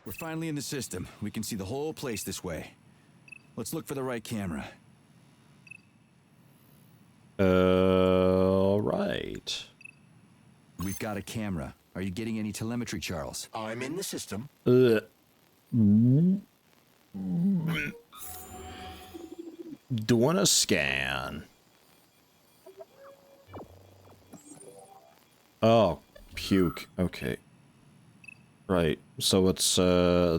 We're finally in the system. We can see the whole place this way. Let's look for the right camera. Right. We've got a camera. Are you getting any telemetry, Charles? I'm in the system. Doing a scan. Oh, puke. Okay. Right. So it's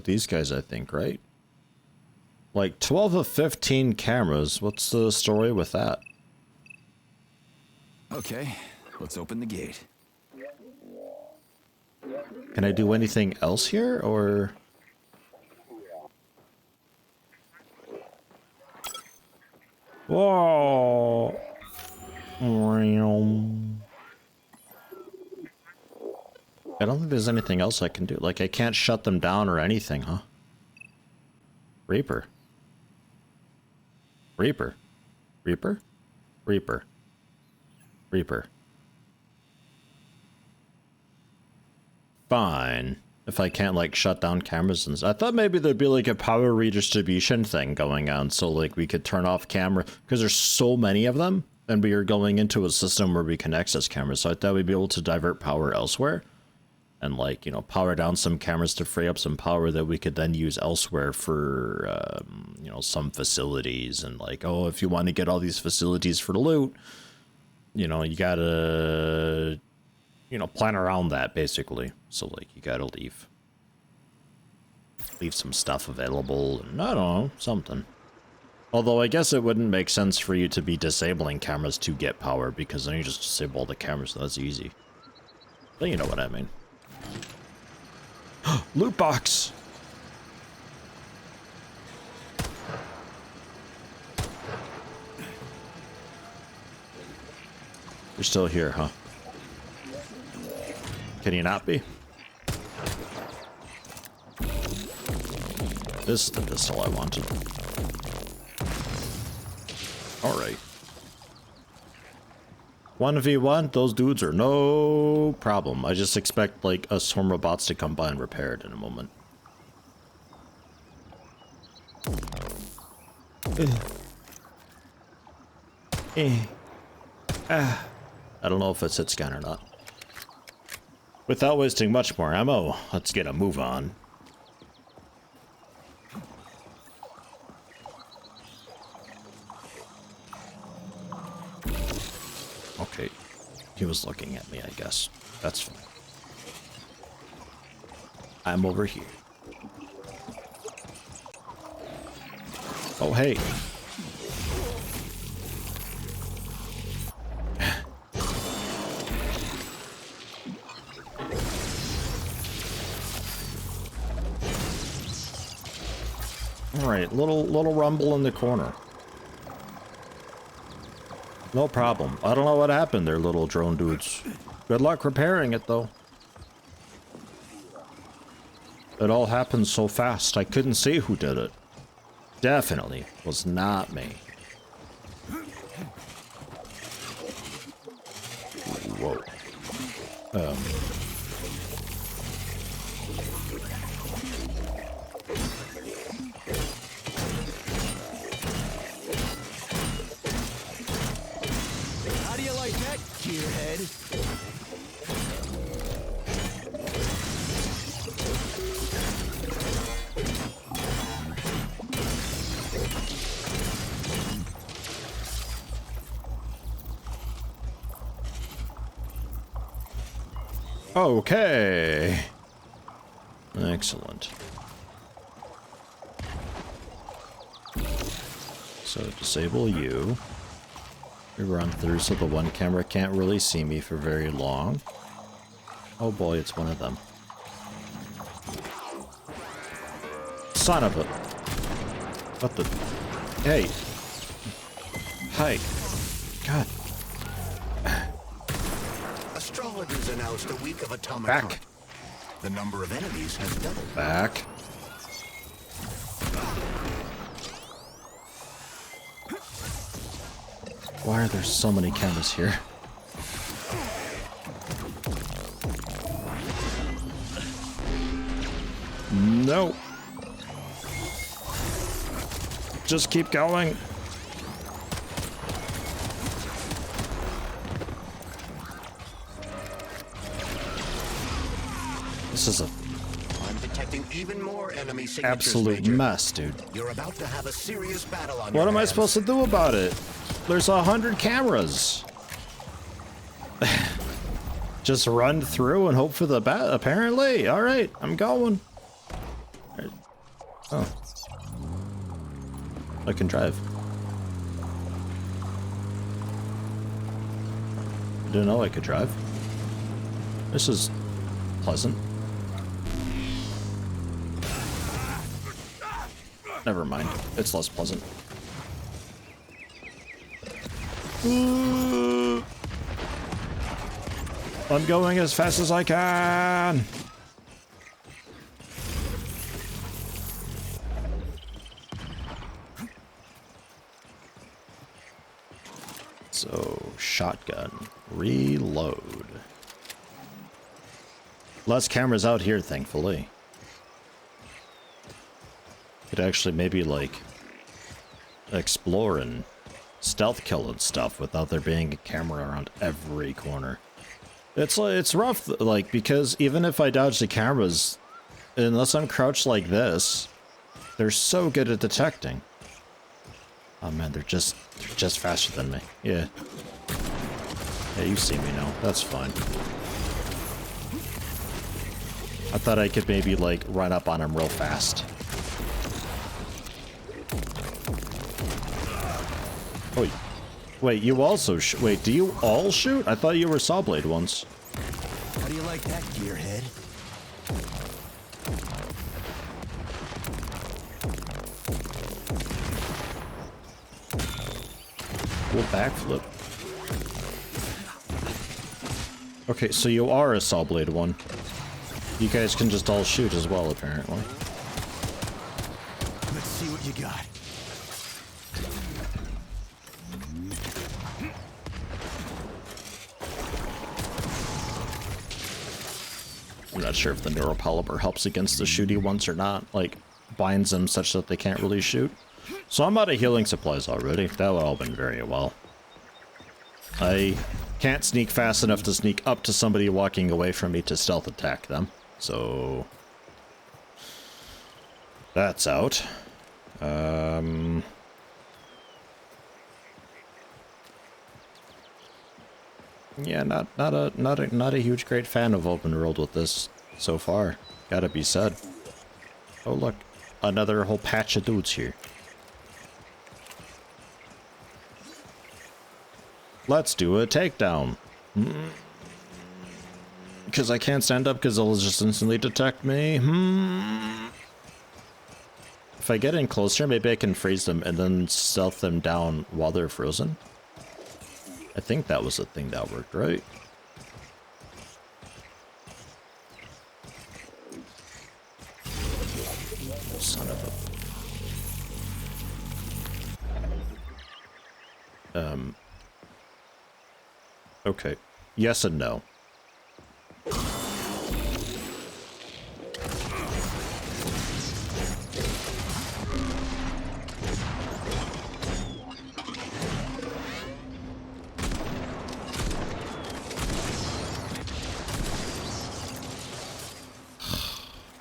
these guys, I think, right? Like 12 of 15 cameras. What's the story with that? Okay, let's open the gate. Can I do anything else here, or? Whoa. I don't think there's anything else I can do. Like, I can't shut them down or anything, huh? Reaper. Reaper. Reaper? Reaper. Reaper. Fine. If I can't, like, shut down cameras and I thought maybe there'd be, like, a power redistribution thing going on, so, like, we could turn off camera, because there's so many of them, and we are going into a system where we can access cameras, so I thought we'd be able to divert power elsewhere, and, like, you know, power down some cameras to free up some power that we could then use elsewhere for, you know, some facilities, and, like, oh, if you want to get all these facilities for the loot, you know, you gotta, you know, plan around that, basically. So, like, you gotta leave some stuff available, and I don't know, something. Although, I guess it wouldn't make sense for you to be disabling cameras to get power, because then you just disable all the cameras, so that's easy. But you know what I mean. Loot box! You're still here, huh? Can you not be? This is the pistol I wanted. Alright. 1v1, those dudes are no problem. I just expect, like, a swarm of bots to come by and repair it in a moment. I don't know if it's hit scan or not. Without wasting much more ammo, let's get a move on. Okay, he was looking at me, I guess. That's fine. I'm over here. Oh, hey. Alright, little rumble in the corner. No problem. I don't know what happened there, little drone dudes. Good luck repairing it, though. It all happened so fast, I couldn't see who did it. Definitely was not me. Whoa. How do you like that, gearhead? Okay. Excellent. So disable you. We run through so the one camera can't really see me for very long. Oh boy, it's one of them. Son of a... What the... Hey. Hi. God. Astrologers announced a week of atomic Back. hunt. The number of enemies has doubled. Back. Why are there so many cameras here? No. Just keep going. This is a I'm detecting even more enemy signatures, absolute Major. mess, dude. You're about to have a serious battle on What your am I hands. supposed to do about it? There's 100 cameras. Just run through and hope for the best, apparently. All right, I'm going. Oh. I can drive. I didn't know I could drive. This is pleasant. Never mind. It's less pleasant. I'm going as fast as I can. So, shotgun. Reload. Less cameras out here, thankfully. Could actually maybe, like, explore and stealth kill and stuff without there being a camera around every corner. It's rough, like, because even if I dodge the cameras, unless I'm crouched like this, they're so good at detecting. Oh man, they're just faster than me. Yeah. Yeah, you see me now. That's fine. I thought I could maybe, like, run up on him real fast. Oh, wait, you also wait, do you all shoot? I thought you were saw blade ones. How do you like that, gearhead? Cool backflip. Okay, so you are a saw blade one. You guys can just all shoot as well, apparently. Let's see what you got. I'm not sure if the neuropolymer helps against the shooty ones or not. Like, binds them such that they can't really shoot. So I'm out of healing supplies already. That would all been very well. I can't sneak fast enough to sneak up to somebody walking away from me to stealth attack them. So that's out. Yeah, not a huge great fan of open world with this so far. Gotta be said. Oh look, another whole patch of dudes here. Let's do a takedown. Because I can't stand up because they'll just instantly detect me. If I get in closer, maybe I can freeze them and then stealth them down while they're frozen. I think that was the thing that worked, right? Son of a... Okay. Yes and no.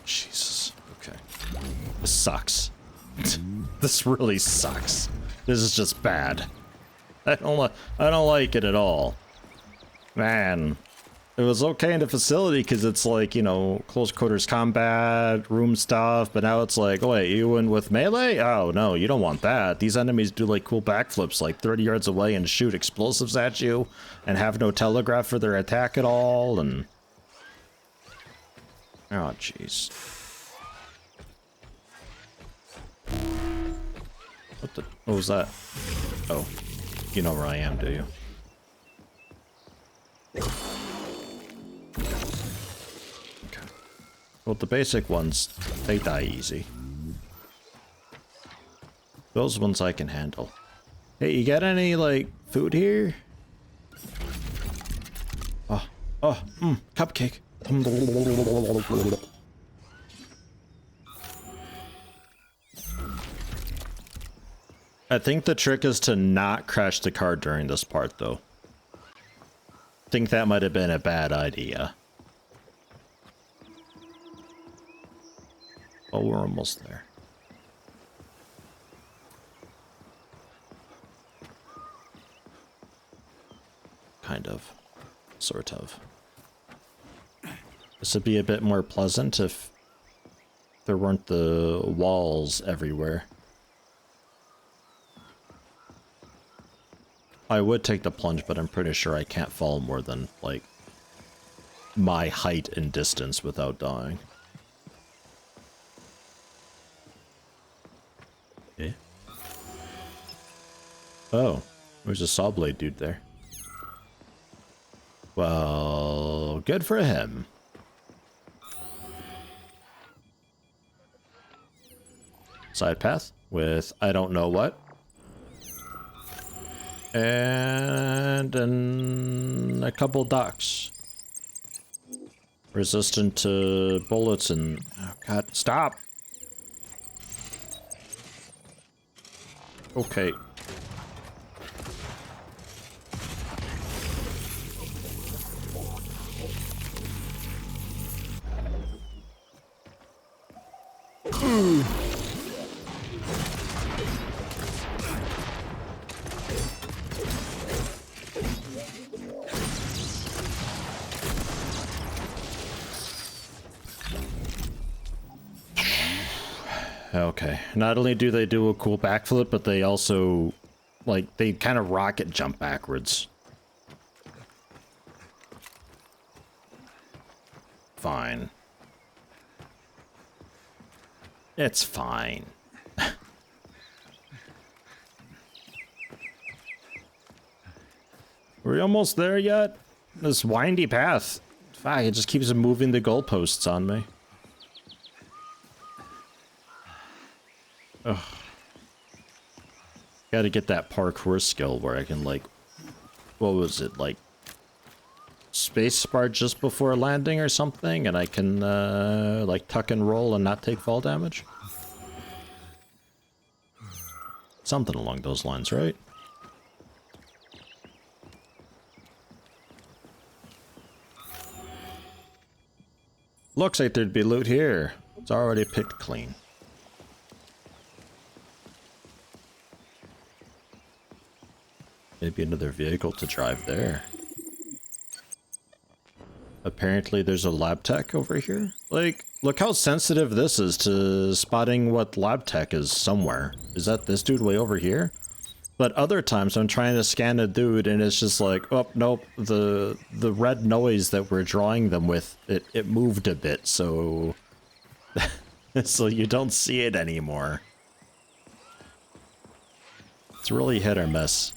Jesus. Okay. This sucks. This really sucks. This is just bad. I don't like it at all. Man, it was okay in the facility because it's like, you know, close quarters combat, room stuff, but now it's like, oh wait, you win with melee? Oh no, you don't want that. These enemies do like cool backflips like 30 yards away and shoot explosives at you and have no telegraph for their attack at all, and... Oh jeez. What was that? Oh, you know where I am, do you? Okay. Well, the basic ones, they die easy. Those ones I can handle. Hey, you got any, like, food here? Cupcake. I think the trick is to not crash the car during this part, though. I think that might have been a bad idea. Oh, we're almost there. Kind of. Sort of. This would be a bit more pleasant if there weren't the walls everywhere. I would take the plunge, but I'm pretty sure I can't fall more than, like, my height and distance without dying. Eh? Oh, there's a saw blade dude there. Well, good for him. Side path with I don't know what. And a couple ducks. Resistant to bullets and... Oh god, stop! Okay. Okay. Not only do they do a cool backflip, but they also, like, they kind of rocket jump backwards. Fine. It's fine. Are we almost there yet? This windy path. Fuck, it just keeps moving the goalposts on me. Ugh. Gotta get that parkour skill where I can, like, what was it, like, spacebar just before landing or something, and I can, like, tuck and roll and not take fall damage? Something along those lines, right? Looks like there'd be loot here. It's already picked clean. Maybe another vehicle to drive there. Apparently there's a lab tech over here. Like, look how sensitive this is to spotting what lab tech is somewhere. Is that this dude way over here? But other times I'm trying to scan a dude and it's just like, oh, nope, the red noise that we're drawing them with, it moved a bit, so... so you don't see it anymore. It's really hit or miss.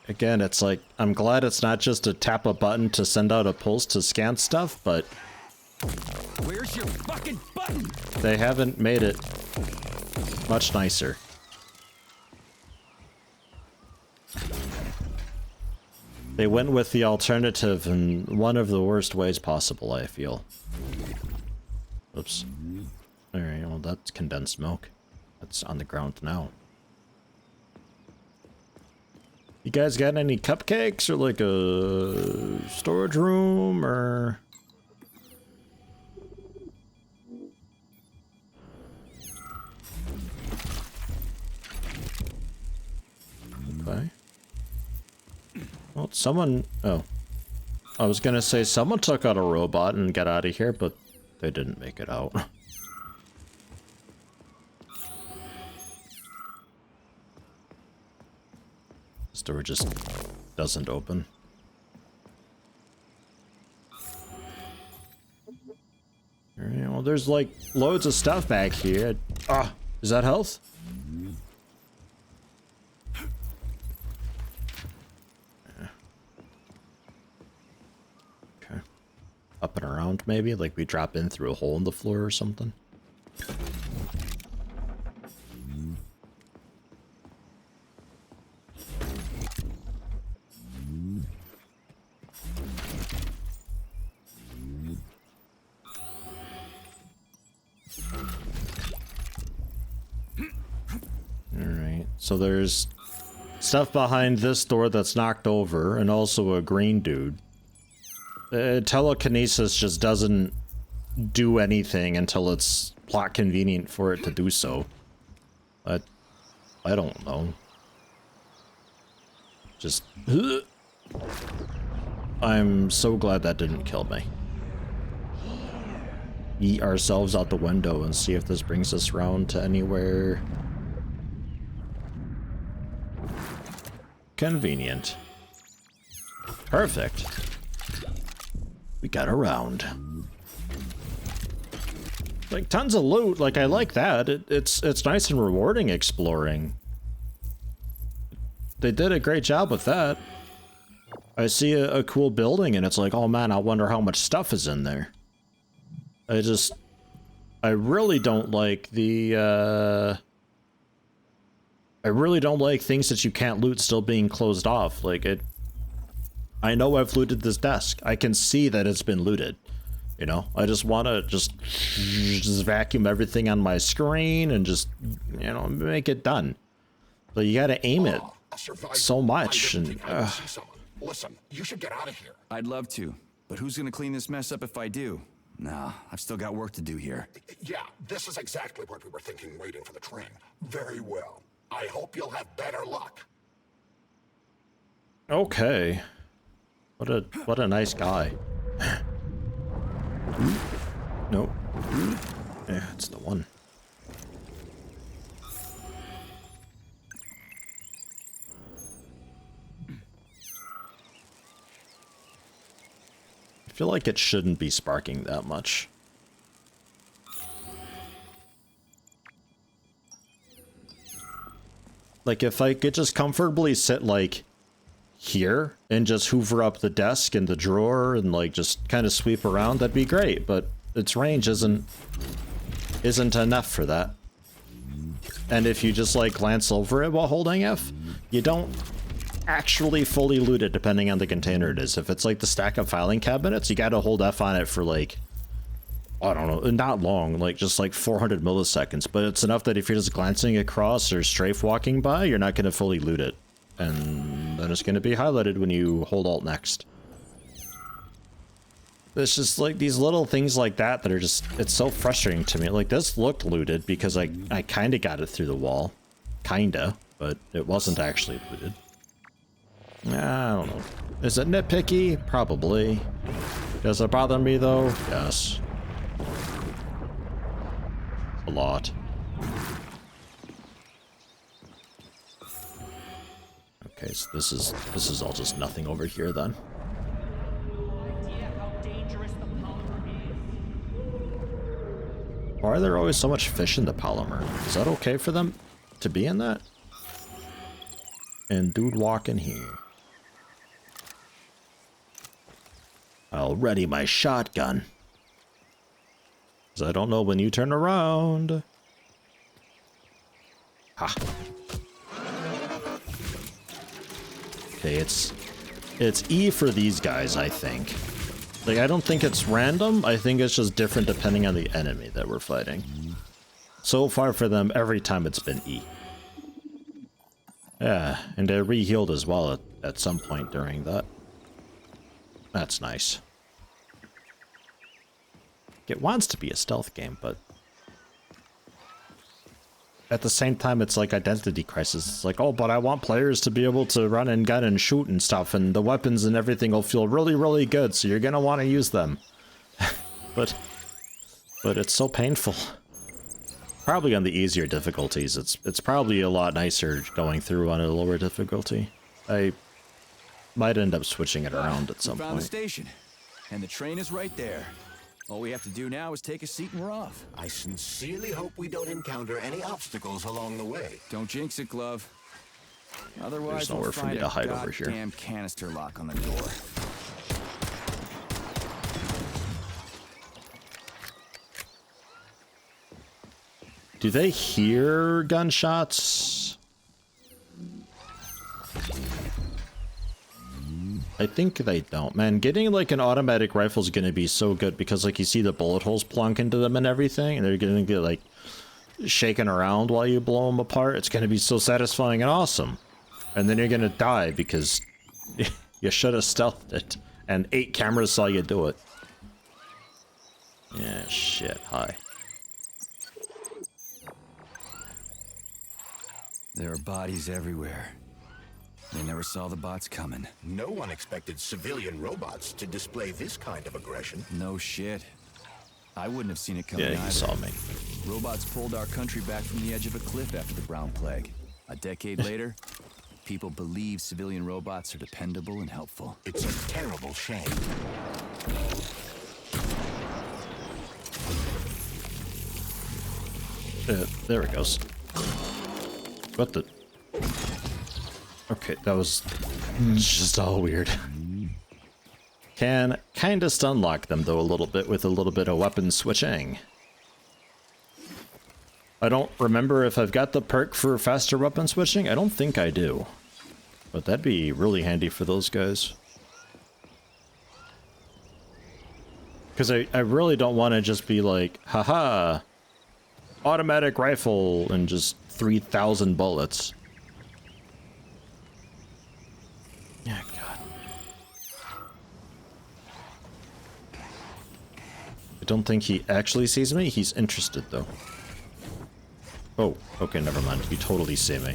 Again, it's like, I'm glad it's not just to tap a button to send out a pulse to scan stuff, but... Where's your fucking button? They haven't made it much nicer. They went with the alternative in one of the worst ways possible, I feel. Oops. Alright, well that's condensed milk. That's on the ground now. You guys got any cupcakes or like a storage room or... Okay. Well, someone... Oh. I was gonna say someone took out a robot and got out of here, but they didn't make it out. This door just doesn't open. Alright, well, there's like loads of stuff back here. Ah, is that health? Yeah. Okay. Up and around maybe? Like we drop in through a hole in the floor or something? So there's stuff behind this door that's knocked over, and also a green dude. Telekinesis just doesn't do anything until it's plot convenient for it to do so. I don't know. Just... I'm so glad that didn't kill me. Eat ourselves out the window and see if this brings us round to anywhere convenient. Perfect. We got around. Like, tons of loot. Like, I like that. It's nice and rewarding exploring. They did a great job with that. I see a cool building and it's like, oh man, I wonder how much stuff is in there. I really don't like the, I really don't like things that you can't loot still being closed off. Like, I know I've looted this desk. I can see that it's been looted. You know, I just want to just vacuum everything on my screen and just, you know, make it done. But you gotta aim it so much. And Listen, you should get out of here. I'd love to, but who's gonna clean this mess up if I do? Nah, I've still got work to do here. Yeah, this is exactly what we were thinking waiting for the train. Very well. I hope you'll have better luck. okay. What a nice guy. Nope. Yeah, it's the one. I feel like it shouldn't be sparking that much. Like, if I could just comfortably sit, like, here and just hoover up the desk and the drawer and, like, just kind of sweep around, that'd be great, but its range isn't enough for that. And if you just, like, glance over it while holding F, you don't actually fully loot it depending on the container it is. If it's, like, the stack of filing cabinets, you gotta hold F on it for, like, I don't know, not long, like just like 400 milliseconds, but it's enough that if you're just glancing across or strafe walking by, you're not going to fully loot it. And then it's going to be highlighted when you hold Alt next. It's just like these little things like that that are just, it's so frustrating to me. Like, this looked looted because I kind of got it through the wall. Kinda, but it wasn't actually looted. I don't know. Is it nitpicky? Probably. Does it bother me though? Yes. A lot. Okay, so this is all just nothing over here then. Why are there always so much fish in the polymer? Is that okay for them to be in that? And dude walk in here. I'll ready my shotgun. I don't know when you turn around. Ha. Okay, it's E for these guys, I think. Like, I don't think it's random. I think it's just different depending on the enemy that we're fighting. So far for them, every time it's been E. Yeah, and they re-healed as well at some point during that. That's nice. It wants to be a stealth game, but at the same time, it's like Identity Crisis. It's like, oh, but I want players to be able to run and gun and shoot and stuff, and the weapons and everything will feel really, really good, so you're gonna want to use them. but it's so painful. Probably on the easier difficulties. It's probably a lot nicer going through on a lower difficulty. I might end up switching it around at some point. We found the station, and the train is right there. All we have to do now is take a seat and we're off. I sincerely hope we don't encounter any obstacles along the way. Don't jinx it, Glove. Otherwise, There's nowhere for me to hide over here. Goddamn canister lock on the door. Do they hear gunshots? I think they don't. Man, getting like an automatic rifle is going to be so good because like you see the bullet holes plunk into them and everything, and they're going to get like shaking around while you blow them apart. It's going to be so satisfying and awesome. And then you're going to die because you should have stealthed it. And 8 cameras saw you do it. Yeah, shit. Hi. There are bodies everywhere. They never saw the bots coming. No one expected civilian robots to display this kind of aggression. No shit. I wouldn't have seen it coming Yeah, either. you saw me. Robots pulled our country back from the edge of a cliff after the Brown Plague. A decade later, people believe civilian robots are dependable and helpful. It's a terrible shame. There it goes. What the? Okay, that was just all weird. Can kind of stun lock them though a little bit with a little bit of weapon switching. I don't remember if I've got the perk for faster weapon switching. I don't think I do. But that'd be really handy for those guys. Because I really don't want to just be like, haha, automatic rifle and just 3,000 bullets. Yeah, God. I don't think he actually sees me. He's interested, though. Oh, okay, never mind. You totally see me.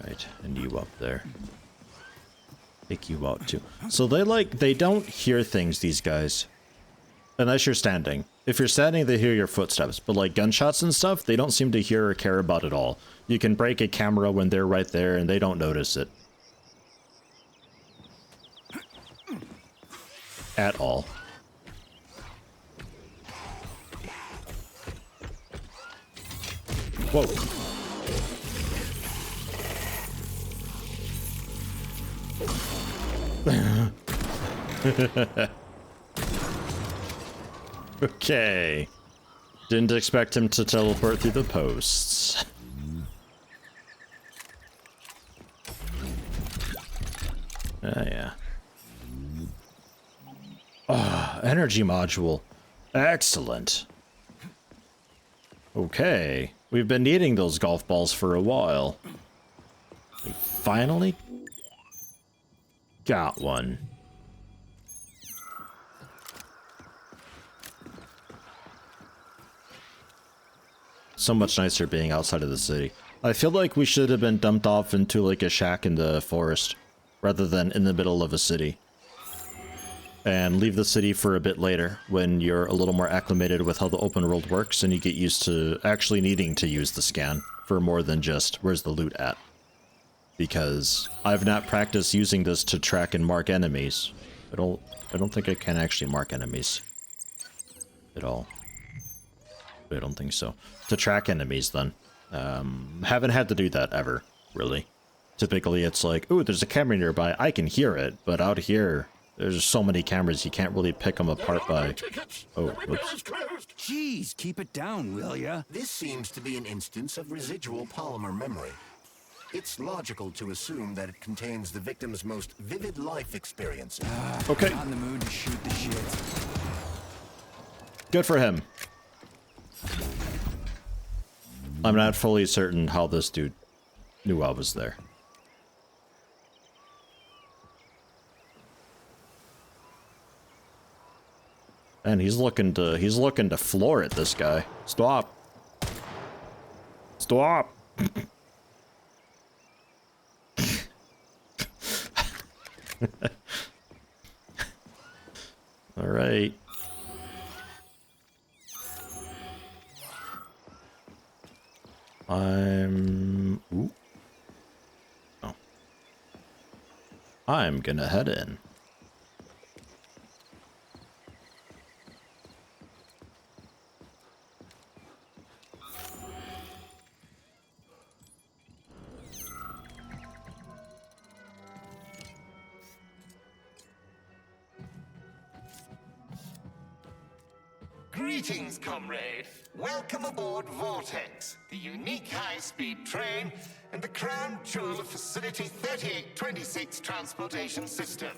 Right, and you up there. Take you out, too. So they don't hear things, these guys. Unless you're standing. If you're standing, they hear your footsteps. But like gunshots and stuff, they don't seem to hear or care about at all. You can break a camera when they're right there and they don't notice it. At all. Whoa. Okay. Didn't expect him to teleport through the posts. Ah, yeah. Ah, energy module. Excellent. Okay. We've been needing those golf balls for a while. We finally got one. So much nicer being outside of the city. I feel like we should have been dumped off into like a shack in the forest rather than in the middle of a city. And leave the city for a bit later when you're a little more acclimated with how the open world works and you get used to actually needing to use the scan for more than just where's the loot at. Because I've not practiced using this to track and mark enemies. I don't think I can actually mark enemies at all. I don't think so. To track enemies, then. Haven't had to do that ever, really. Typically, it's like, ooh, there's a camera nearby. I can hear it, but out here, there's so many cameras, you can't really pick them apart by... Oh, whoops. Jeez, keep it down, will ya? This seems to be an instance of residual polymer memory. It's logical to assume that it contains the victim's most vivid life experiences. Okay. Not in the mood to shoot the shit. Good for him. I'm not fully certain how this dude knew I was there. And he's looking to floor it, this guy. Stop. Stop. All right. Ooh. Oh. I'm gonna head in. Greetings, comrade. Welcome aboard Vortex, the unique high-speed train and the crown jewel of Facility 3826 Transportation System.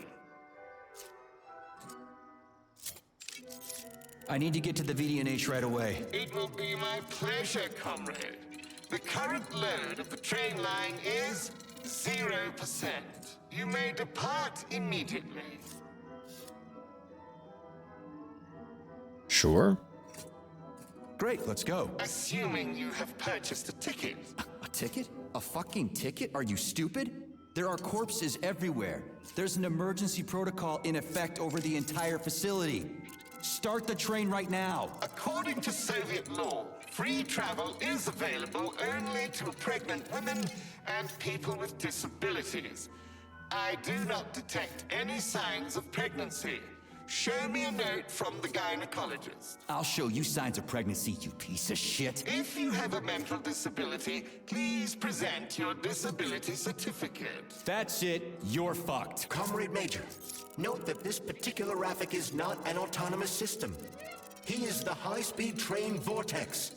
I need to get to the VDNH right away. It will be my pleasure, comrade. The current load of the train line is 0%. You may depart immediately. Sure. Great, let's go. Assuming you have purchased a ticket. A ticket? A fucking ticket? Are you stupid? There are corpses everywhere. There's an emergency protocol in effect over the entire facility. Start the train right now. According to Soviet law, free travel is available only to pregnant women and people with disabilities. I do not detect any signs of pregnancy. Show me a note from the gynecologist. I'll show you signs of pregnancy, you piece of shit. If you have a mental disability, please present your disability certificate. That's it. You're fucked. Comrade Major, note that this particular Raffic is not an autonomous system. He is the high-speed train Vortex.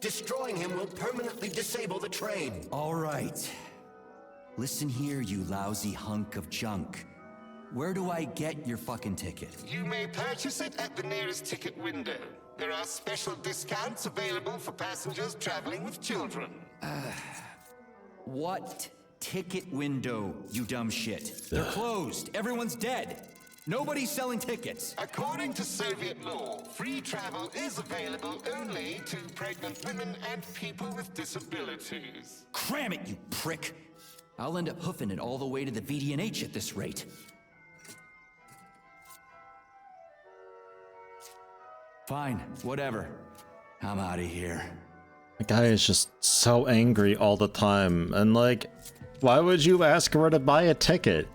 Destroying him will permanently disable the train. All right. Listen here, you lousy hunk of junk. Where do I get your fucking ticket? You may purchase it at the nearest ticket window. There are special discounts available for passengers traveling with children. What ticket window, you dumb shit? They're closed. Everyone's dead. Nobody's selling tickets. According to Soviet law, free travel is available only to pregnant women and people with disabilities. Cram it, you prick. I'll end up hoofing it all the way to the VDNH at this rate. Fine, whatever. I'm out of here. The guy is just so angry all the time. And like, why would you ask her to buy a ticket?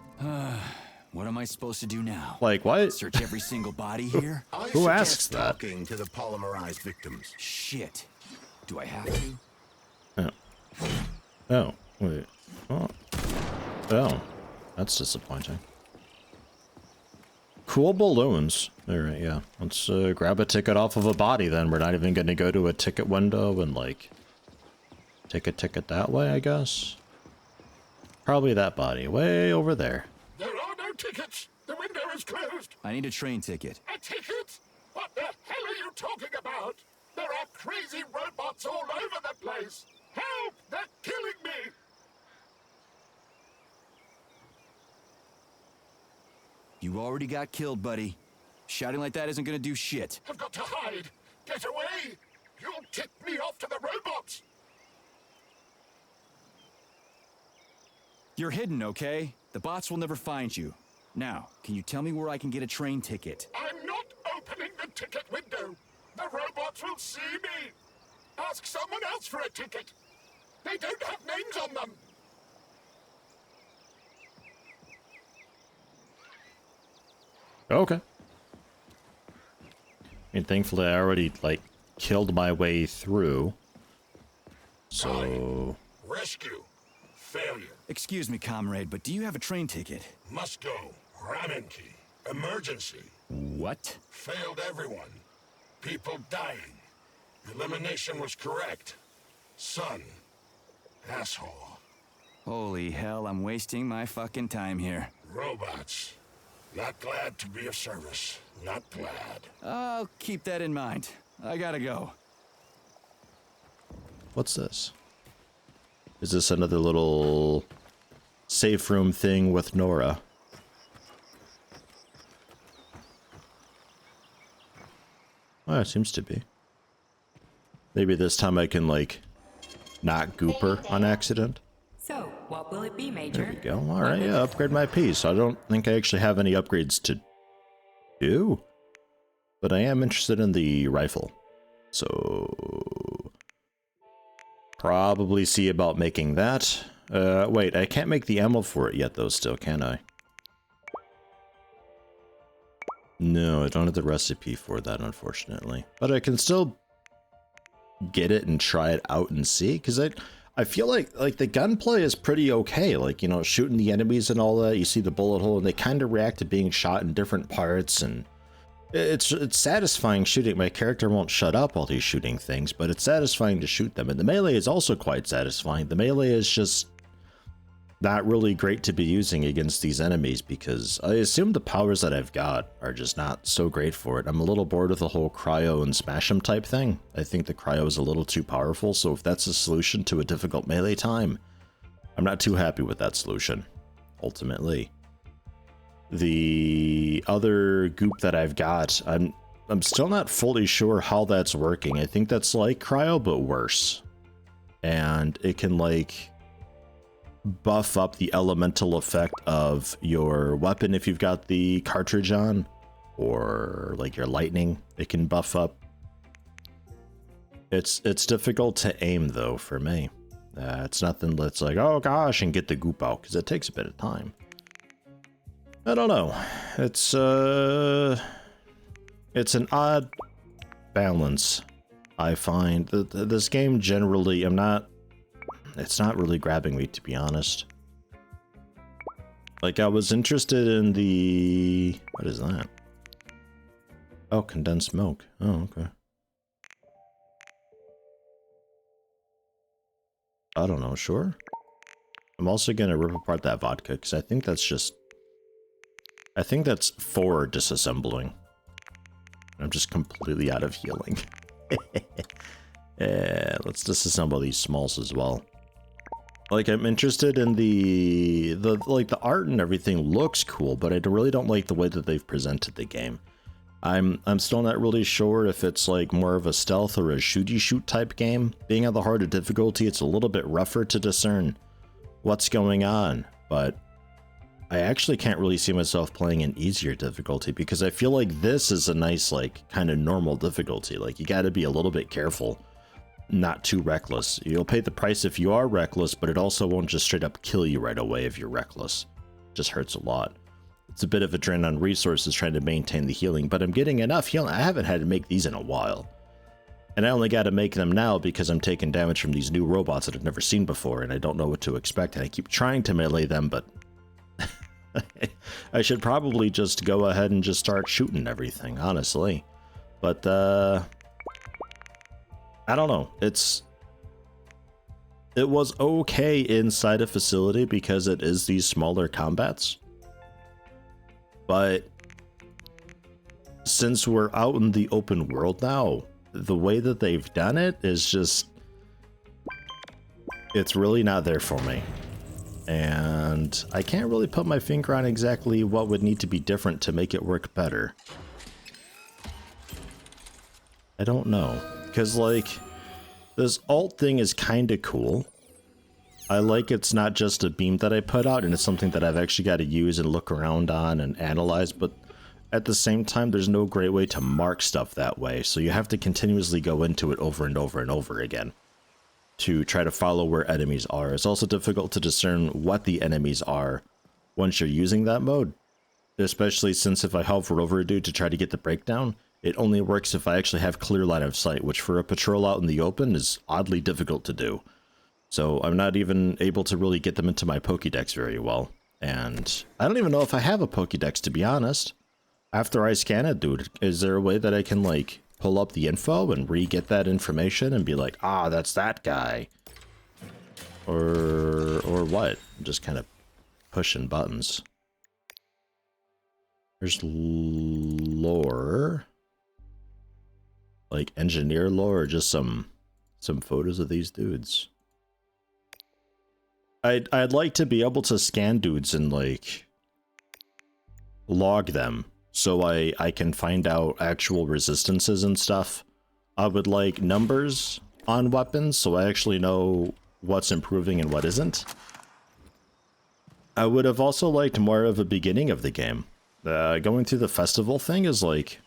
What am I supposed to do now? Like, what? Search every single body here? Who asks that? Talking to the polymerized victims. Shit. Do I have to? Oh, wait. Oh, that's disappointing. Cool balloons. Alright, yeah. Let's grab a ticket off of a body then. We're not even going to go to a ticket window and, like, take a ticket that way, I guess. Probably that body. Way over there. There are no tickets. The window is closed. I need a train ticket. A ticket? What the hell are you talking about? There are crazy robots all over the place. Help! They're killing me. You already got killed, buddy. Shouting like that isn't gonna do shit. I've got to hide. Get away. You'll tip me off to the robots. You're hidden, okay? The bots will never find you. Now, can you tell me where I can get a train ticket? I'm not opening the ticket window. The robots will see me. Ask someone else for a ticket. They don't have names on them. Okay. I mean, thankfully I already, like, killed my way through. So... Rescue. Failure. Excuse me, comrade, but do you have a train ticket? Must go. Ramen key. Emergency. What? Failed everyone. People dying. Elimination was correct. Son. Asshole. Holy hell, I'm wasting my fucking time here. Robots. Not glad to be of service. Not glad. I'll keep that in mind. I gotta go. What's this? Is this another little safe room thing with Nora? Oh, it seems to be. Maybe this time I can, like, not goop her on accident. So, what will it be, Major? There we go. Alright, yeah, upgrade my piece. I don't think I actually have any upgrades to do. But I am interested in the rifle. So... probably see about making that. Wait, I can't make the ammo for it yet, though, still, can I? No, I don't have the recipe for that, unfortunately. But I can still get it and try it out and see, because I feel like the gunplay is pretty okay. Like, you know, shooting the enemies and all that, you see the bullet hole, and they kind of react to being shot in different parts, and It's satisfying shooting. My character won't shut up while he's shooting things, but it's satisfying to shoot them. And the melee is also quite satisfying. The melee is just not really great to be using against these enemies because I assume the powers that I've got are just not so great for it. I'm a little bored with the whole cryo and smash 'em type thing. I think the cryo is a little too powerful, so if that's a solution to a difficult melee time, I'm not too happy with that solution, ultimately. The other goop that I've got, I'm still not fully sure how that's working. I think that's like cryo, but worse. And it can like buff up the elemental effect of your weapon if you've got the cartridge on, or like your lightning, it can buff up. It's difficult to aim though for me. It's nothing that's like, oh gosh, and get the goop out, because it takes a bit of time. I don't know. It's an odd balance, I find. This game generally, it's not really grabbing me, to be honest. Like, I was interested in the... What is that? Oh, condensed milk. Oh, okay. I don't know, sure. I'm also gonna rip apart that vodka, because I think that's just... I think that's for disassembling. I'm just completely out of healing. Yeah, let's disassemble these smalls as well. Like, I'm interested in the art and everything looks cool, but I really don't like the way that they've presented the game. I'm still not really sure if it's like more of a stealth or a shooty shoot type game. Being on the harder difficulty, it's a little bit rougher to discern what's going on, but I actually can't really see myself playing an easier difficulty because I feel like this is a nice, like, kind of normal difficulty. Like, you gotta be a little bit careful, not too reckless. You'll pay the price if you are reckless, but it also won't just straight up kill you right away if you're reckless. It just hurts a lot. It's a bit of a drain on resources trying to maintain the healing, but I'm getting enough healing. I haven't had to make these in a while. And I only got to make them now because I'm taking damage from these new robots that I've never seen before, and I don't know what to expect, and I keep trying to melee them, but I should probably just go ahead and just start shooting everything, honestly. But, I don't know. It was okay inside a facility because it is these smaller combats. But since we're out in the open world now, the way that they've done it is just... It's really not there for me. And I can't really put my finger on exactly what would need to be different to make it work better. I don't know. Because, like, this alt thing is kind of cool. I like it's not just a beam that I put out, and it's something that I've actually got to use and look around on and analyze, but at the same time, there's no great way to mark stuff that way, so you have to continuously go into it over and over and over again to try to follow where enemies are. It's also difficult to discern what the enemies are once you're using that mode, especially since if I hover over a dude to try to get the breakdown, it only works if I actually have clear line of sight, which for a patrol out in the open is oddly difficult to do. So I'm not even able to really get them into my Pokédex very well. And I don't even know if I have a Pokédex, to be honest. After I scan it, dude, is there a way that I can, like, pull up the info and re-get that information and be like, ah, that's that guy? Or what? I'm just kind of pushing buttons. There's lore. Like, engineer lore, or just some photos of these dudes. I'd like to be able to scan dudes and, like, log them so I can find out actual resistances and stuff. I would like numbers on weapons so I actually know what's improving and what isn't. I would have also liked more of a beginning of the game. Going through the festival thing is, like,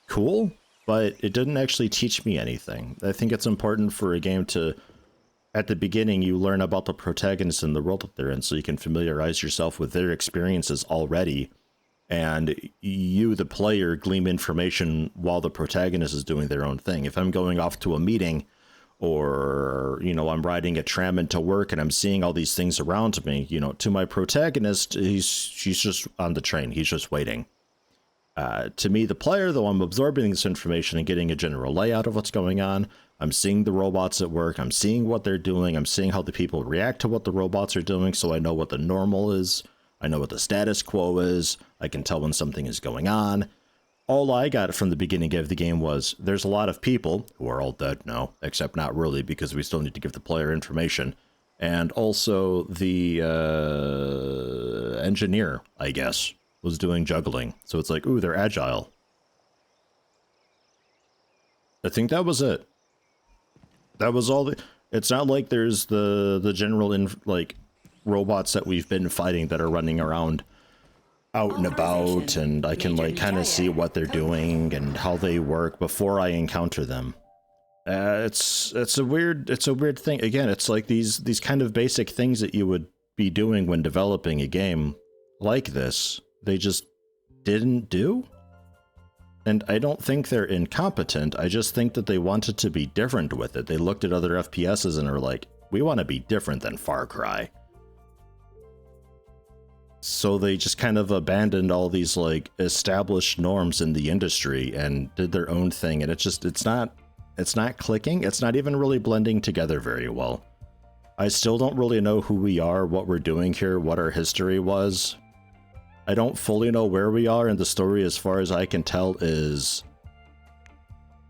cool, but it didn't actually teach me anything. I think it's important for a game to... At the beginning, you learn about the protagonists and the world that they're in, so you can familiarize yourself with their experiences already, and you, the player, glean information while the protagonist is doing their own thing. If I'm going off to a meeting, or, you know, I'm riding a tram into work and I'm seeing all these things around me, you know, to my protagonist, she's just on the train, he's just waiting. To me, the player, though, I'm absorbing this information and getting a general layout of what's going on. I'm seeing the robots at work. I'm seeing what they're doing. I'm seeing how the people react to what the robots are doing, so I know what the normal is. I know what the status quo is. I can tell when something is going on. All I got from the beginning of the game was, there's a lot of people who are all dead now, except not really, because we still need to give the player information. And also the engineer, I guess, was doing juggling. So it's like, ooh, they're agile. I think that was it. That was all. It's not like there's the general like robots that we've been fighting that are running around out and about, and I can like kind of see what they're doing and how they work before I encounter them. It's a weird thing. Again, it's like these kind of basic things that you would be doing when developing a game like this, they just didn't do. And I don't think they're incompetent. I just think that they wanted to be different with it. They looked at other FPSs and are like, we want to be different than Far Cry. So they just kind of abandoned all these like established norms in the industry and did their own thing. And it's not clicking. It's not even really blending together very well. I still don't really know who we are, what we're doing here, what our history was. I don't fully know where we are, and the story, as far as I can tell, is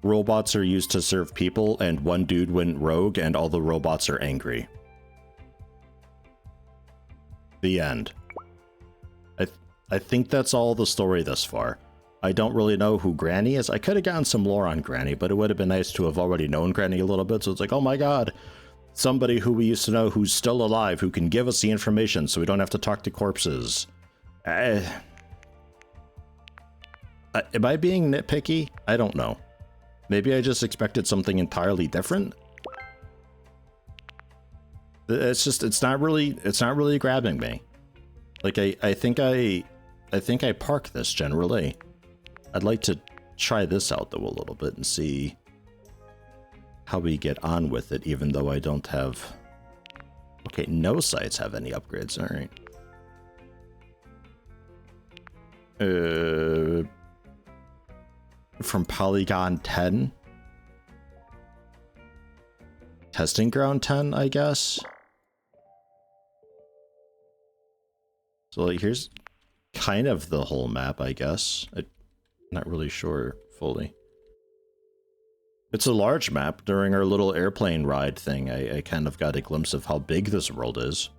robots are used to serve people, and one dude went rogue, and all the robots are angry. The end. I think that's all the story thus far. I don't really know who Granny is. I could have gotten some lore on Granny, but it would have been nice to have already known Granny a little bit, so it's like, oh my god, somebody who we used to know who's still alive, who can give us the information so we don't have to talk to corpses. Am I being nitpicky? I don't know. Maybe I just expected something entirely different. It's not really grabbing me. Like I think I park this generally. I'd like to try this out though a little bit and see how we get on with it, even though I don't have. Okay, no sites have any upgrades. All right. From Polygon 10? Testing Ground 10, I guess? So like, here's kind of the whole map, I guess. I'm not really sure fully. It's a large map. During our little airplane ride thing, I kind of got a glimpse of how big this world is.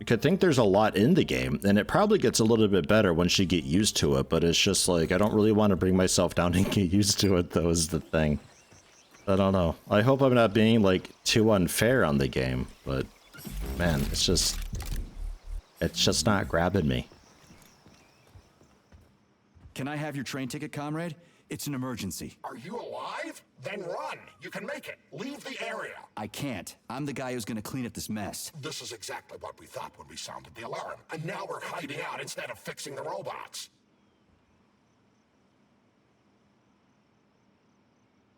I could think there's a lot in the game, and it probably gets a little bit better once you get used to it, but it's just like, I don't really want to bring myself down and get used to it, though, is the thing. I don't know. I hope I'm not being, like, too unfair on the game, but, man, it's just not grabbing me. Can I have your train ticket, comrade? It's an emergency. Are you alive? Then run. You can make it. Leave the area. I can't. I'm the guy who's gonna clean up this mess. This is exactly what we thought when we sounded the alarm. And now we're hiding out instead of fixing the robots.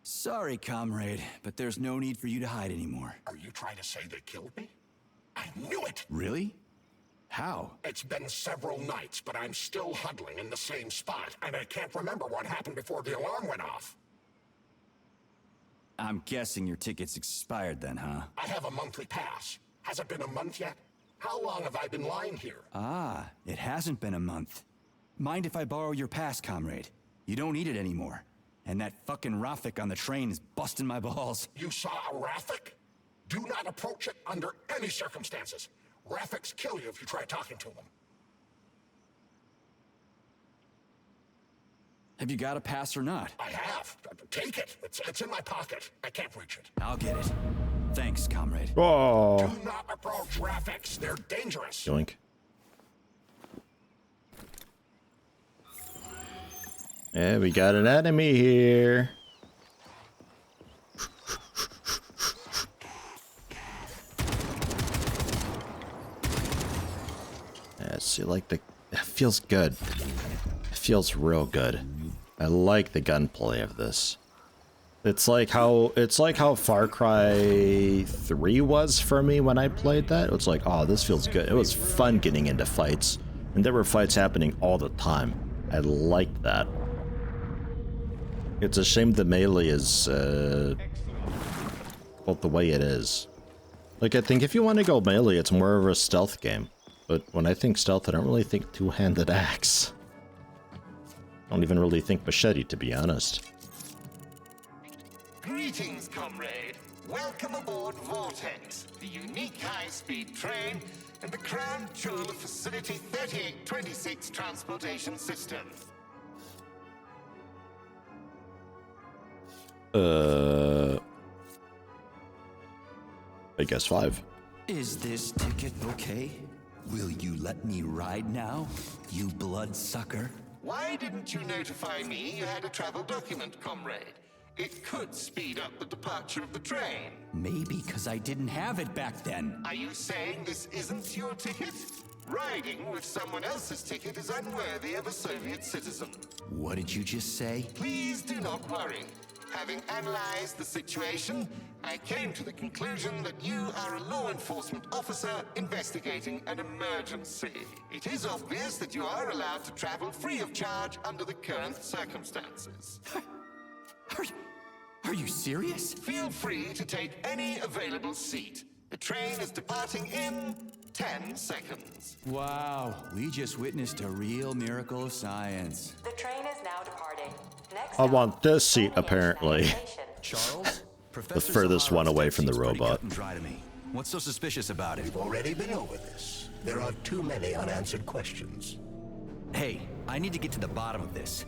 Sorry, comrade, but there's no need for you to hide anymore. Are you trying to say they killed me? I knew it! Really? How? It's been several nights, but I'm still huddling in the same spot, and I can't remember what happened before the alarm went off. I'm guessing your ticket's expired then, huh? I have a monthly pass. Has it been a month yet? How long have I been lying here? Ah, it hasn't been a month. Mind if I borrow your pass, comrade? You don't need it anymore. And that fucking Rafik on the train is busting my balls. You saw a Rafik? Do not approach it under any circumstances. Rafiks kill you if you try talking to them. Have you got a pass or not? I have. Take it. It's in my pocket. I can't reach it. I'll get it. Thanks, comrade. Oh. Do not approach Rafiks. They're dangerous. Yoink. Yeah, we got an enemy here. See, like it feels good. It feels real good. I like the gunplay of this. It's like how Far Cry 3 was for me when I played that. It was like, oh, this feels good. It was fun getting into fights, and there were fights happening all the time. I like that. It's a shame the melee is, well, the way it is. Like, I think if you want to go melee, it's more of a stealth game. But when I think stealth, I don't really think two-handed axe. I don't even really think machete, to be honest. Greetings, comrade. Welcome aboard Vortex, the unique high-speed train and the crown jewel of Facility 3826 Transportation System. I guess 5. Is this ticket okay? Will you let me ride now, you bloodsucker? Why didn't you notify me you had a travel document, comrade? It could speed up the departure of the train. Maybe because I didn't have it back then. Are you saying this isn't your ticket? Riding with someone else's ticket is unworthy of a Soviet citizen. What did you just say? Please do not worry. Having analyzed the situation, I came to the conclusion that you are a law enforcement officer investigating an emergency. It is obvious that you are allowed to travel free of charge under the current circumstances. Are you serious? Feel free to take any available seat. The train is departing in 10 seconds. Wow, we just witnessed a real miracle of science. The train is now departing. Next I stop, want this seat, Whing apparently. Station. Charles? The furthest one away from the robot. Dry to me. What's so suspicious about it? We've already been over this. There are too many unanswered questions. Hey, I need to get to the bottom of this.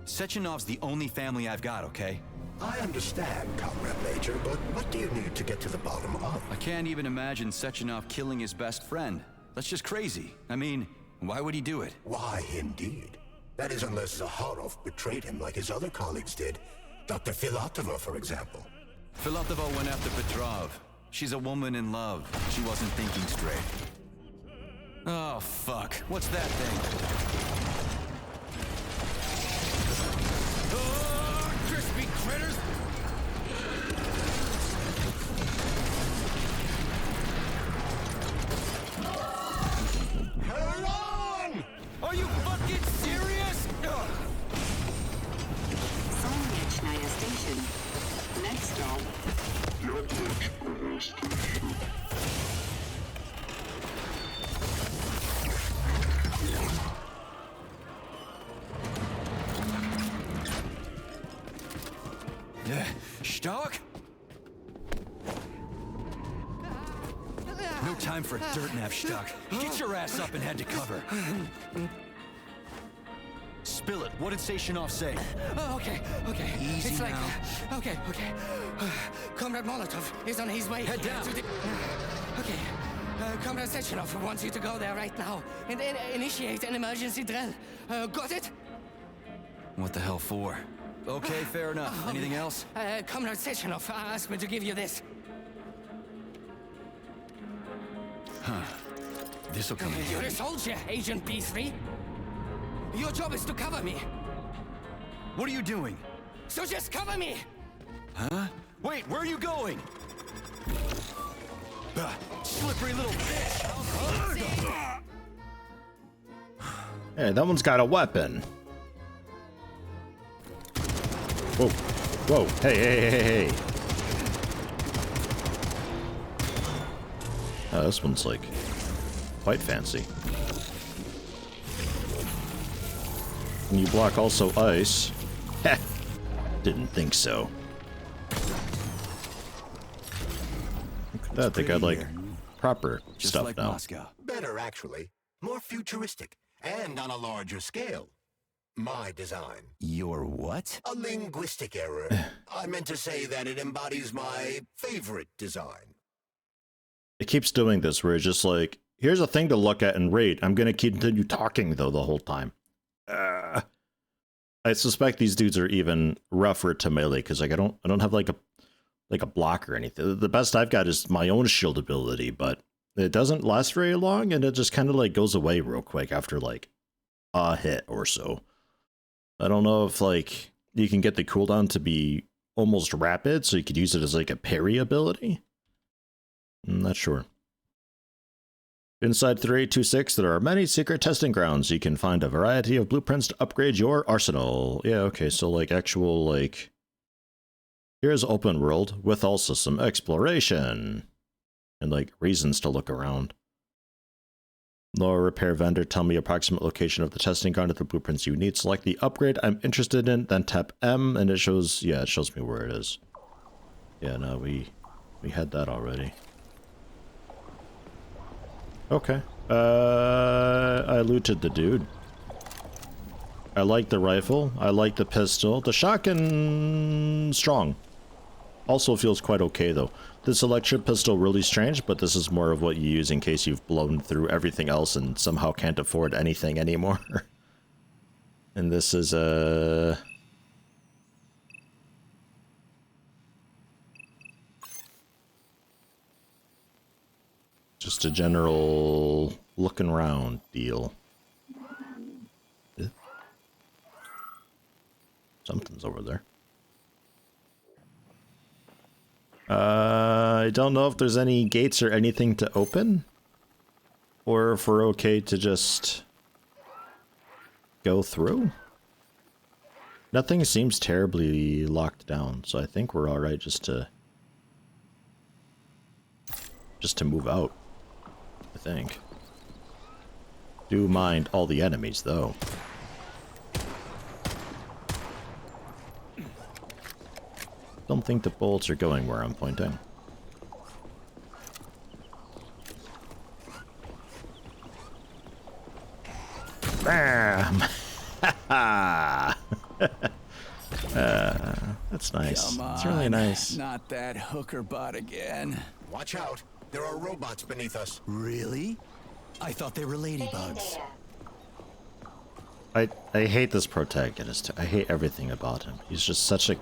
Sechenov's the only family I've got, okay? I understand, Comrade Major, but what do you need to get to the bottom of? I can't even imagine Sechenov killing his best friend. That's just crazy. I mean, why would he do it? Why, indeed. That is unless Zaharov betrayed him like his other colleagues did. Dr. Filatova, for example. Filatova went after Petrov. She's a woman in love. She wasn't thinking straight. Oh, fuck. What's that thing? Crispy critters! Hold on! Are you fucking serious? ClosetYeti station. Next stop. Stark? No time for dirt nap, Stark. Get your ass up and head to cover. Spill it. What did Sechenov say? Oh, okay. Easy it's like, now. Okay. Comrade Molotov is on his way. Head down. To the, okay. Comrade Sechenov wants you to go there right now and initiate an emergency drill. Got it? What the hell for? Okay, fair enough. Anything else? Comrade Sechenov asked me to give you this. This'll come in You're a handy. soldier, Agent B3. Your job is to cover me. What are you doing? So just cover me. Huh? Wait, where are you going? Slippery little bitch! Hey, that one's got a weapon. Whoa, hey. Oh, this one's like quite fancy. Can you block also ice? Heh, didn't think so. Look at that, they got like proper Just stuff like now. Moscow. Better, actually. More futuristic. And on a larger scale. My design. Your what? A linguistic error. I meant to say that it embodies my favorite design. It keeps doing this where it's just like, here's a thing to look at and rate. I'm gonna continue talking though the whole time. I suspect these dudes are even rougher to melee because like I don't have like a block or anything. The best I've got is my own shield ability, but it doesn't last very long and it just kind of like goes away real quick after like a hit or so. I don't know if like you can get the cooldown to be almost rapid so you could use it as like a parry ability. I'm not sure. Inside 3826, there are many secret testing grounds. You can find a variety of blueprints to upgrade your arsenal. Yeah, okay, so like actual, like... Here's open world with also some exploration. And like reasons to look around. Lower repair vendor, tell me approximate location of the testing ground of the blueprints you need. Select the upgrade I'm interested in, then tap M and it shows, yeah, it shows me where it is. Yeah, no, we had that already. Okay. I looted the dude. I like the rifle. I like the pistol. The shotgun... strong. Also feels quite okay, though. This electric pistol really strange, but this is more of what you use in case you've blown through everything else and somehow can't afford anything anymore. And this is just a general looking around deal. Something's over there. I don't know if there's any gates or anything to open, or if we're okay to just go through. Nothing seems terribly locked down, so I think we're all right just to move out. I think. Do mind all the enemies, though. Don't think the bullets are going where I'm pointing. Bam! That's nice. It's really nice. Not that hooker bot again. Watch out. There are robots beneath us. Really? I thought they were ladybugs. I hate this protagonist. I hate everything about him. He's just such a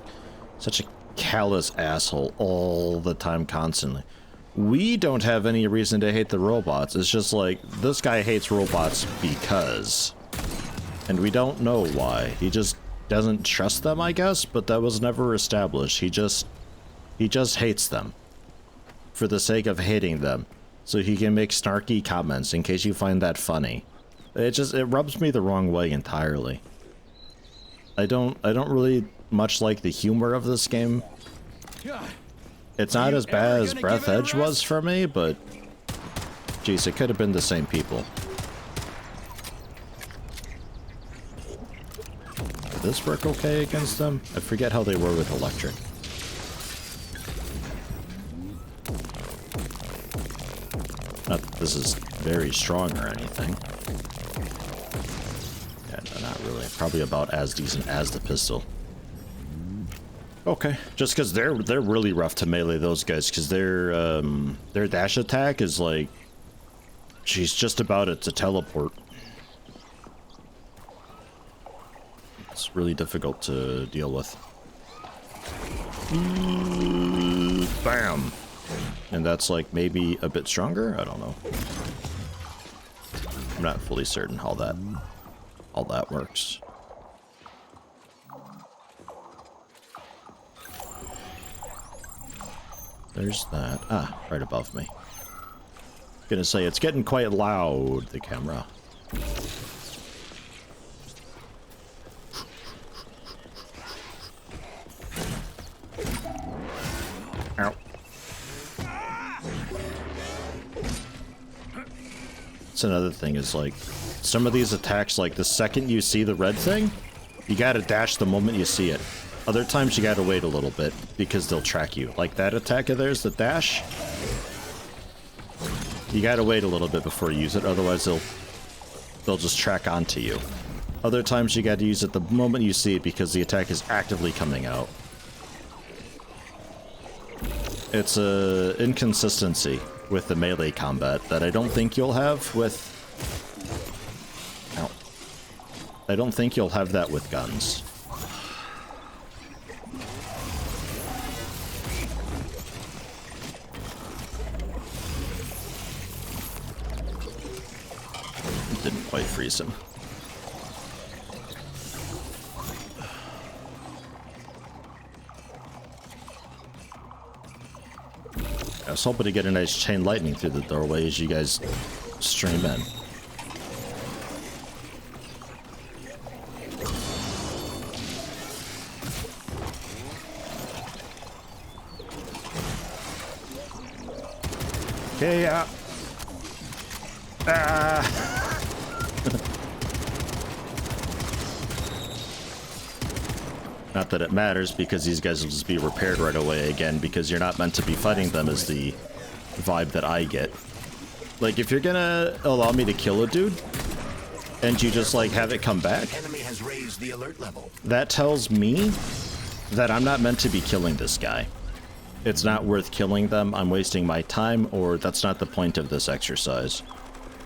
callous asshole all the time, constantly. We don't have any reason to hate the robots. It's just like, this guy hates robots because. And we don't know why. He just doesn't trust them, I guess, but that was never established. He just hates them. For the sake of hating them. So he can make snarky comments in case you find that funny. It rubs me the wrong way entirely. I don't really much like the humor of this game. It's not as bad as Breath Edge was for me, but geez, it could have been the same people. Did this work okay against them? I forget how they were with electric. Not that this is very strong or anything. Yeah, no, not really. Probably about as decent as the pistol. Okay, just because they're really rough to melee, those guys, because their dash attack is like, she's just about it to teleport. It's really difficult to deal with. Bam! And that's like maybe a bit stronger? I don't know. I'm not fully certain how that works. There's that. Ah, right above me. Gonna say it's getting quite loud, the camera. Ow. That's another thing is like, some of these attacks, like the second you see the red thing, you gotta dash the moment you see it. Other times you gotta wait a little bit because they'll track you. Like that attack of theirs, the dash. You gotta wait a little bit before you use it, otherwise they'll just track onto you. Other times you gotta use it the moment you see it because the attack is actively coming out. It's a inconsistency with the melee combat that I don't think you'll have with... Ow. I don't think you'll have that with guns. Didn't quite freeze him. I was hoping to get a nice chain lightning through the doorway as you guys stream in. Okay, yeah. Not that it matters, because these guys will just be repaired right away again, because you're not meant to be fighting them is the vibe that I get. Like, if you're gonna allow me to kill a dude, and you just, like, have it come back, Enemy has raised the alert level. that tells me that I'm not meant to be killing this guy. It's not worth killing them, I'm wasting my time, or that's not the point of this exercise.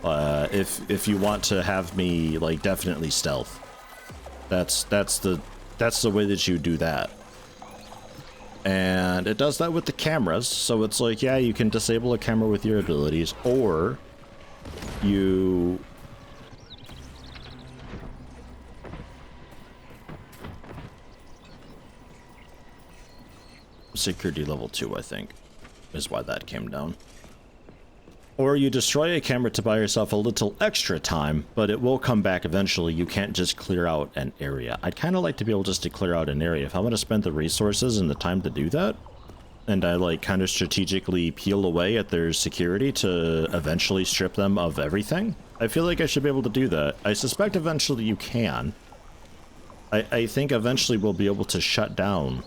If you want to have me, like, definitely stealth, that's the way that you do that. And it does that with the cameras, so it's like, yeah, you can disable a camera with your abilities, or you... Security level 2, I think, is why that came down. Or you destroy a camera to buy yourself a little extra time, but it will come back eventually. You can't just clear out an area. I'd kind of like to be able just to clear out an area. If I'm going to spend the resources and the time to do that, and I like kind of strategically peel away at their security to eventually strip them of everything, I feel like I should be able to do that. I suspect eventually you can. I think eventually we'll be able to shut down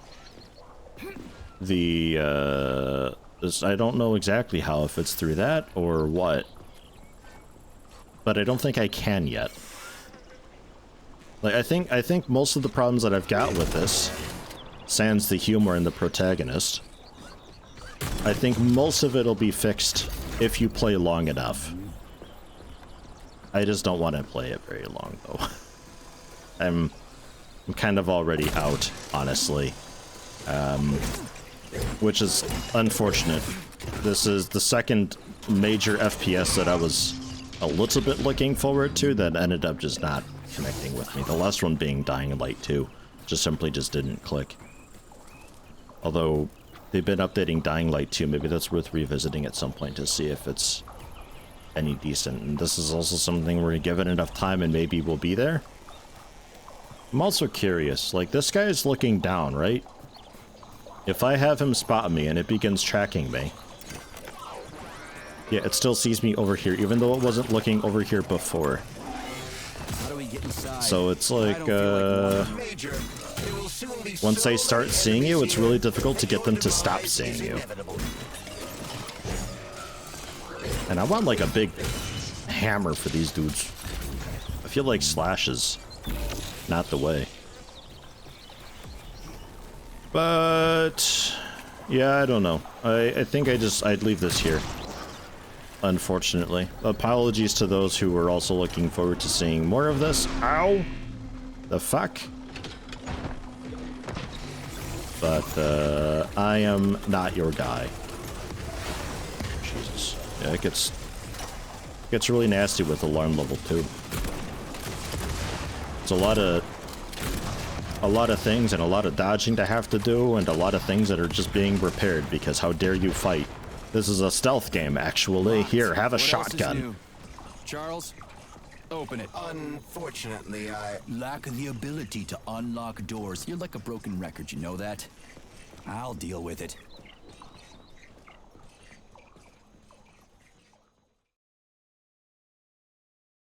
the, I don't know exactly how, if it's through that or what. But I don't think I can yet. Like, I think most of the problems that I've got with this, sans the humor and the protagonist, I think most of it'll be fixed if you play long enough. I just don't want to play it very long, though. I'm kind of already out, honestly. Which is unfortunate. This is the second major FPS that I was a little bit looking forward to that ended up just not connecting with me. The last one being Dying Light 2. Just simply just didn't click. Although they've been updating Dying Light 2, maybe that's worth revisiting at some point to see if it's any decent. And this is also something where you give it enough time and maybe we'll be there. I'm also curious, like, this guy is looking down, right? If I have him spot me and it begins tracking me, yeah, it still sees me over here, even though it wasn't looking over here before. How do we get inside? So it's like, once they start seeing you, it's really difficult to get them to stop seeing you. And I want, like, a big hammer for these dudes. I feel like slash is not the way. But yeah, I don't know. I think I'd leave this here. Unfortunately. Apologies to those who were also looking forward to seeing more of this. Ow! The fuck? But I am not your guy. Jesus. Yeah, it gets really nasty with alarm level 2. It's a lot of things and a lot of dodging to have to do, and a lot of things that are just being repaired because how dare you fight. This is a stealth game, actually. Here, have a shotgun. Charles, open it. Unfortunately, I Lack the ability to unlock doors. You're like a broken record, you know that? I'll deal with it.